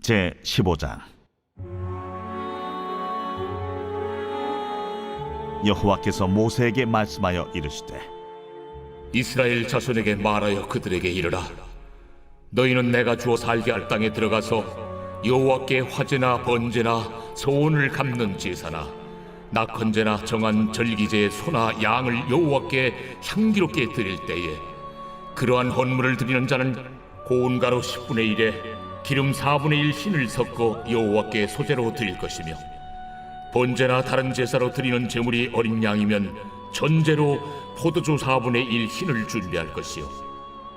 제15장. 여호와께서 모세에게 말씀하여 이르시되 이스라엘 자손에게 말하여 그들에게 이르라. 너희는 내가 주어 살게 할 땅에 들어가서 여호와께 화제나 번제나 소원을 갚는 제사나 낙헌제나 정한 절기제의 소나 양을 여호와께 향기롭게 드릴 때에 그러한 헌물을 드리는 자는 고운 가루 10분의 1에 기름 4분의 1 흰을 섞어 여호와께 소제로 드릴 것이며, 번제나 다른 제사로 드리는 제물이 어린 양이면 전제로 포도주 4분의 1 흰을 준비할 것이요,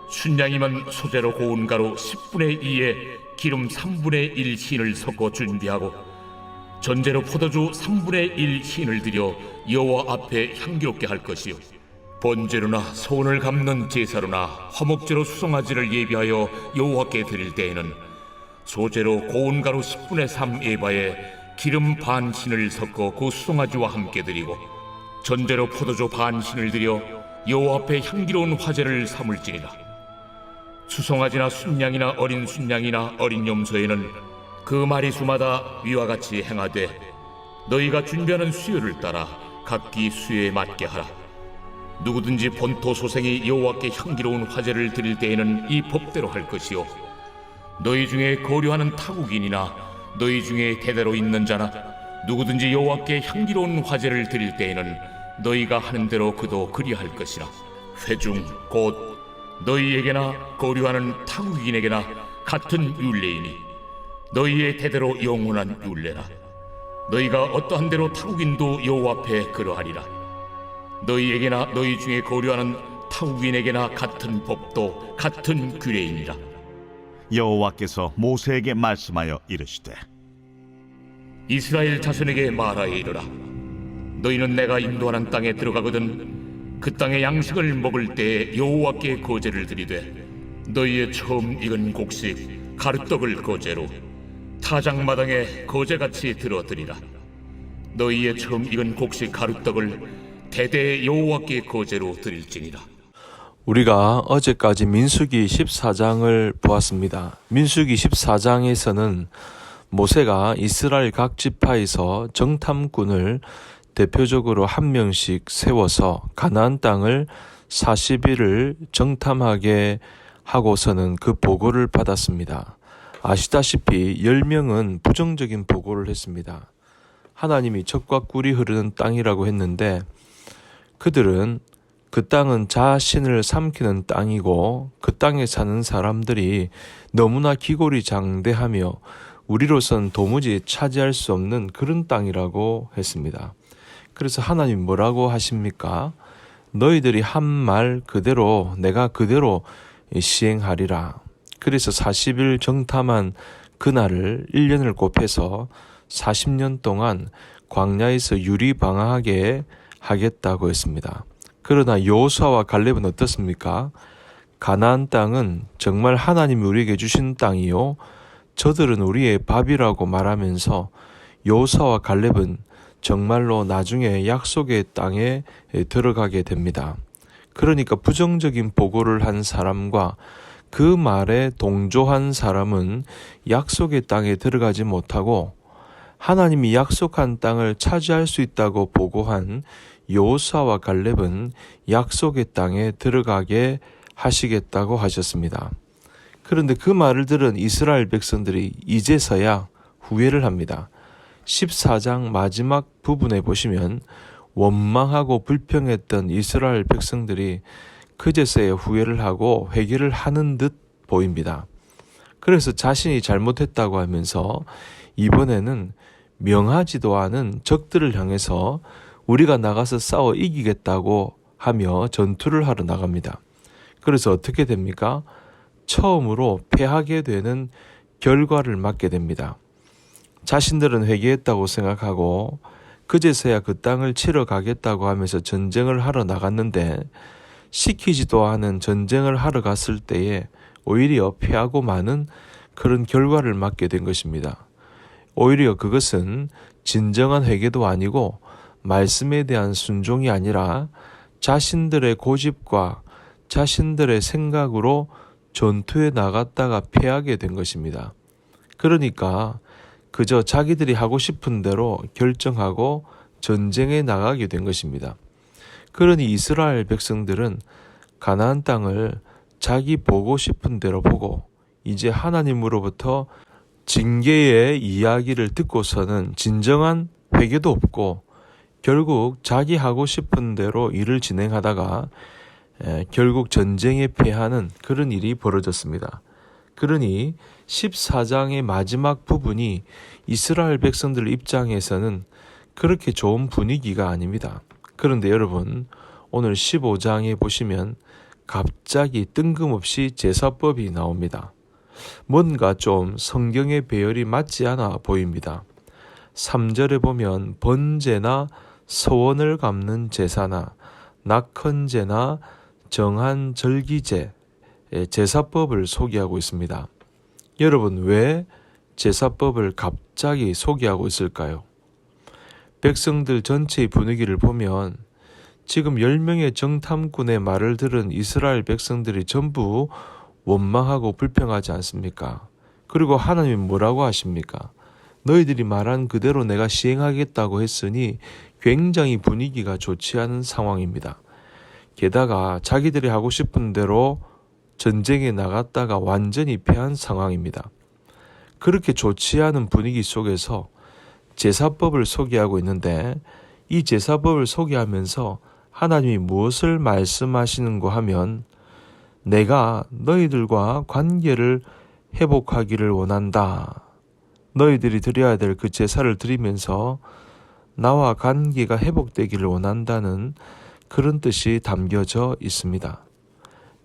순양이면 소제로 고운 가루 10분의 2에 기름 3분의 1 흰을 섞어 준비하고, 전제로 포도주 3분의 1 흰을 드려 여호와 앞에 향기롭게 할 것이요, 번제로나 소원을 갚는 제사로나 화목제로 수송아지를 예비하여 여호와께 드릴 때에는 소제로 고운 가루 10분의 3 에바에 기름 반 흰을 섞어 그 수송아지와 함께 드리고, 전제로 포도주 반 흰을 드려 여호와 앞에 향기로운 화제를 삼을지니라. 수송아지나 순양이나 어린 순양이나 어린 염소에는 그 마리수마다 위와 같이 행하되 너희가 준비하는 수요를 따라 각기 수요에 맞게 하라. 누구든지 본토 소생이 여호와께 향기로운 화제를 드릴 때에는 이 법대로 할 것이요, 너희 중에 거류하는 타국인이나 너희 중에 대대로 있는 자나 누구든지 여호와께 향기로운 화제를 드릴 때에는 너희가 하는 대로 그도 그리할 것이라. 회중 곧 너희에게나 거류하는 타국인에게나 같은 율례이니 너희의 대대로 영원한 율례라. 너희가 어떠한 대로 타국인도 여호와 앞에 그러하리라. 너희에게나 너희 중에 거류하는 타국인에게나 같은 법도 같은 규례이니라. 여호와께서 모세에게 말씀하여 이르시되 이스라엘 자손에게 말하여 이르라. 너희는 내가 인도하는 땅에 들어가거든 그 땅의 양식을 먹을 때에 여호와께 거제를 드리되 너희의 처음 익은 곡식 가루떡을 거제로 타작마당에 거제같이 들어드리라. 너희의 처음 익은 곡식 가루떡을 대대 여호와께 거제로 드릴지니라. 우리가 어제까지 민수기 14장을 보았습니다. 민수기 14장에서는 모세가 이스라엘 각 지파에서 정탐꾼을 대표적으로 한 명씩 세워서 가나안 땅을 40일을 정탐하게 하고서는 그 보고를 받았습니다. 아시다시피 10명은 부정적인 보고를 했습니다. 하나님이 젖과 꿀이 흐르는 땅이라고 했는데 그들은 그 땅은 자신을 삼키는 땅이고 그 땅에 사는 사람들이 너무나 기골이 장대하며 우리로선 도무지 차지할 수 없는 그런 땅이라고 했습니다. 그래서 하나님 뭐라고 하십니까? 너희들이 한 말 그대로 내가 그대로 시행하리라. 그래서 40일 정탐한 그날을 1년을 곱해서 40년 동안 광야에서 유리방황하게 하겠다고 했습니다. 그러나 여호수아와 갈렙은 어떻습니까? 가나안 땅은 정말 하나님이 우리에게 주신 땅이요, 저들은 우리의 밥이라고 말하면서 여호수아와 갈렙은 정말로 나중에 약속의 땅에 들어가게 됩니다. 그러니까 부정적인 보고를 한 사람과 그 말에 동조한 사람은 약속의 땅에 들어가지 못하고 하나님이 약속한 땅을 차지할 수 있다고 보고한 여호수아와 갈렙은 약속의 땅에 들어가게 하시겠다고 하셨습니다. 그런데 그 말을 들은 이스라엘 백성들이 이제서야 후회를 합니다. 14장 마지막 부분에 보시면 원망하고 불평했던 이스라엘 백성들이 그제서야 후회를 하고 회개를 하는 듯 보입니다. 그래서 자신이 잘못했다고 하면서 이번에는 명하지도 않은 적들을 향해서 우리가 나가서 싸워 이기겠다고 하며 전투를 하러 나갑니다. 그래서 어떻게 됩니까? 처음으로 패하게 되는 결과를 맞게 됩니다. 자신들은 회개했다고 생각하고 그제서야 그 땅을 치러 가겠다고 하면서 전쟁을 하러 나갔는데 시키지도 않은 전쟁을 하러 갔을 때에 오히려 패하고 마는 그런 결과를 맞게 된 것입니다. 오히려 그것은 진정한 회개도 아니고 말씀에 대한 순종이 아니라 자신들의 고집과 자신들의 생각으로 전투에 나갔다가 패하게 된 것입니다. 그러니까 그저 자기들이 하고 싶은 대로 결정하고 전쟁에 나가게 된 것입니다. 그러니 이스라엘 백성들은 가나안 땅을 자기 보고 싶은 대로 보고 이제 하나님으로부터 징계의 이야기를 듣고서는 진정한 회개도 없고 결국 자기 하고 싶은 대로 일을 진행하다가 결국 전쟁에 패하는 그런 일이 벌어졌습니다. 그러니 14장의 마지막 부분이 이스라엘 백성들 입장에서는 그렇게 좋은 분위기가 아닙니다. 그런데 여러분, 오늘 15장에 보시면 갑자기 뜬금없이 제사법이 나옵니다. 뭔가 좀 성경의 배열이 맞지 않아 보입니다. 3절에 보면 번제나 서원을 갚는 제사나 낙헌제나 정한 절기제, 제사법을 소개하고 있습니다. 여러분, 왜 제사법을 갑자기 소개하고 있을까요? 백성들 전체의 분위기를 보면 지금 10명의 정탐꾼의 말을 들은 이스라엘 백성들이 전부 원망하고 불평하지 않습니까? 그리고 하나님이 뭐라고 하십니까? 너희들이 말한 그대로 내가 시행하겠다고 했으니 굉장히 분위기가 좋지 않은 상황입니다. 게다가 자기들이 하고 싶은 대로 전쟁에 나갔다가 완전히 패한 상황입니다. 그렇게 좋지 않은 분위기 속에서 제사법을 소개하고 있는데 이 제사법을 소개하면서 하나님이 무엇을 말씀하시는고 하면 내가 너희들과 관계를 회복하기를 원한다. 너희들이 드려야 될 그 제사를 드리면서 나와 관계가 회복되기를 원한다는 그런 뜻이 담겨져 있습니다.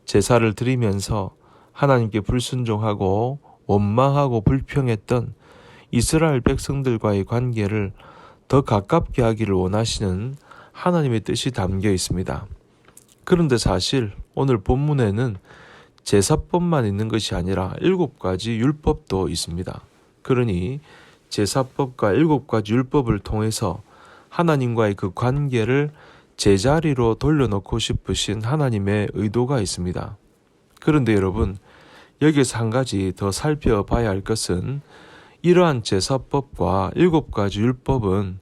제사를 드리면서 하나님께 불순종하고 원망하고 불평했던 이스라엘 백성들과의 관계를 더 가깝게 하기를 원하시는 하나님의 뜻이 담겨 있습니다. 그런데 사실 오늘 본문에는 제사법만 있는 것이 아니라 7가지 율법도 있습니다. 그러니 제사법과 7가지 율법을 통해서 하나님과의 그 관계를 제자리로 돌려놓고 싶으신 하나님의 의도가 있습니다. 그런데 여러분, 여기서 한 가지 더 살펴봐야 할 것은 이러한 제사법과 7가지 율법은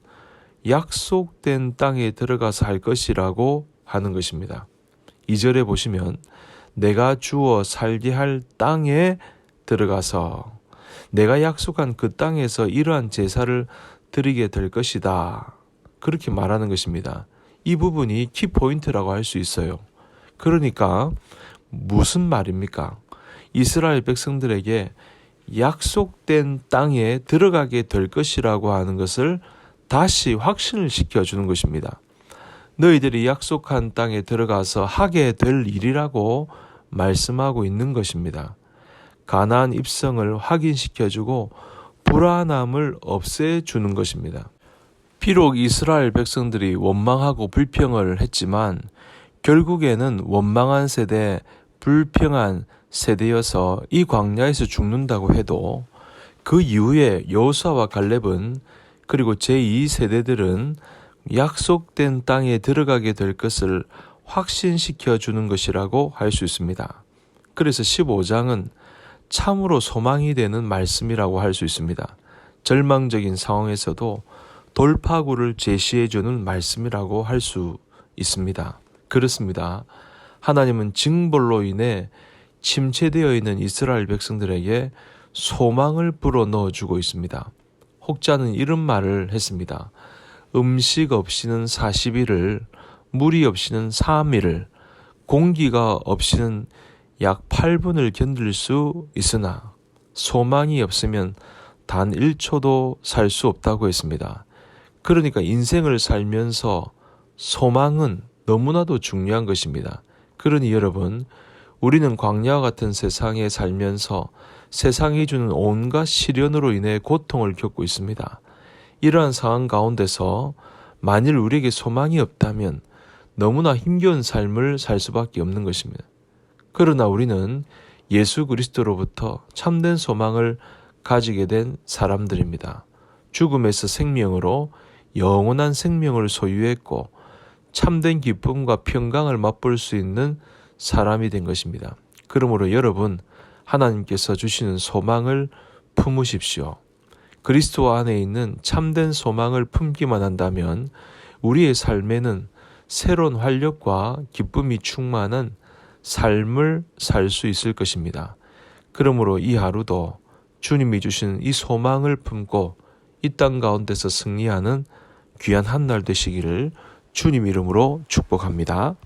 약속된 땅에 들어가서 할 것이라고 하는 것입니다. 2절에 보시면 내가 주어 살게 할 땅에 들어가서 내가 약속한 그 땅에서 이러한 제사를 드리게 될 것이다. 그렇게 말하는 것입니다. 이 부분이 키포인트라고 할 수 있어요. 그러니까 무슨 말입니까? 이스라엘 백성들에게 약속된 땅에 들어가게 될 것이라고 하는 것을 다시 확신을 시켜주는 것입니다. 너희들이 약속한 땅에 들어가서 하게 될 일이라고 말씀하고 있는 것입니다. 가나안 입성을 확인시켜주고 불안함을 없애주는 것입니다. 비록 이스라엘 백성들이 원망하고 불평을 했지만 결국에는 원망한 세대, 불평한 세대여서 이 광야에서 죽는다고 해도 그 이후에 여호수아와 갈렙은 그리고 제2세대들은 약속된 땅에 들어가게 될 것을 확신시켜 주는 것이라고 할 수 있습니다. 그래서 15장은 참으로 소망이 되는 말씀이라고 할 수 있습니다. 절망적인 상황에서도 돌파구를 제시해 주는 말씀이라고 할 수 있습니다. 그렇습니다. 하나님은 징벌로 인해 침체되어 있는 이스라엘 백성들에게 소망을 불어넣어 주고 있습니다. 혹자는 이런 말을 했습니다. 음식 없이는 40일을, 물이 없이는 3일을, 공기가 없이는 약 8분을 견딜 수 있으나 소망이 없으면 단 1초도 살 수 없다고 했습니다. 그러니까 인생을 살면서 소망은 너무나도 중요한 것입니다. 그러니 여러분, 우리는 광야와 같은 세상에 살면서 세상이 주는 온갖 시련으로 인해 고통을 겪고 있습니다. 이러한 상황 가운데서 만일 우리에게 소망이 없다면 너무나 힘겨운 삶을 살 수밖에 없는 것입니다. 그러나 우리는 예수 그리스도로부터 참된 소망을 가지게 된 사람들입니다. 죽음에서 생명으로 영원한 생명을 소유했고 참된 기쁨과 평강을 맛볼 수 있는 사람이 된 것입니다. 그러므로 여러분, 하나님께서 주시는 소망을 품으십시오. 그리스도 안에 있는 참된 소망을 품기만 한다면 우리의 삶에는 새로운 활력과 기쁨이 충만한 삶을 살 수 있을 것입니다. 그러므로 이 하루도 주님이 주신 이 소망을 품고 이 땅 가운데서 승리하는 귀한 한 날 되시기를 주님 이름으로 축복합니다.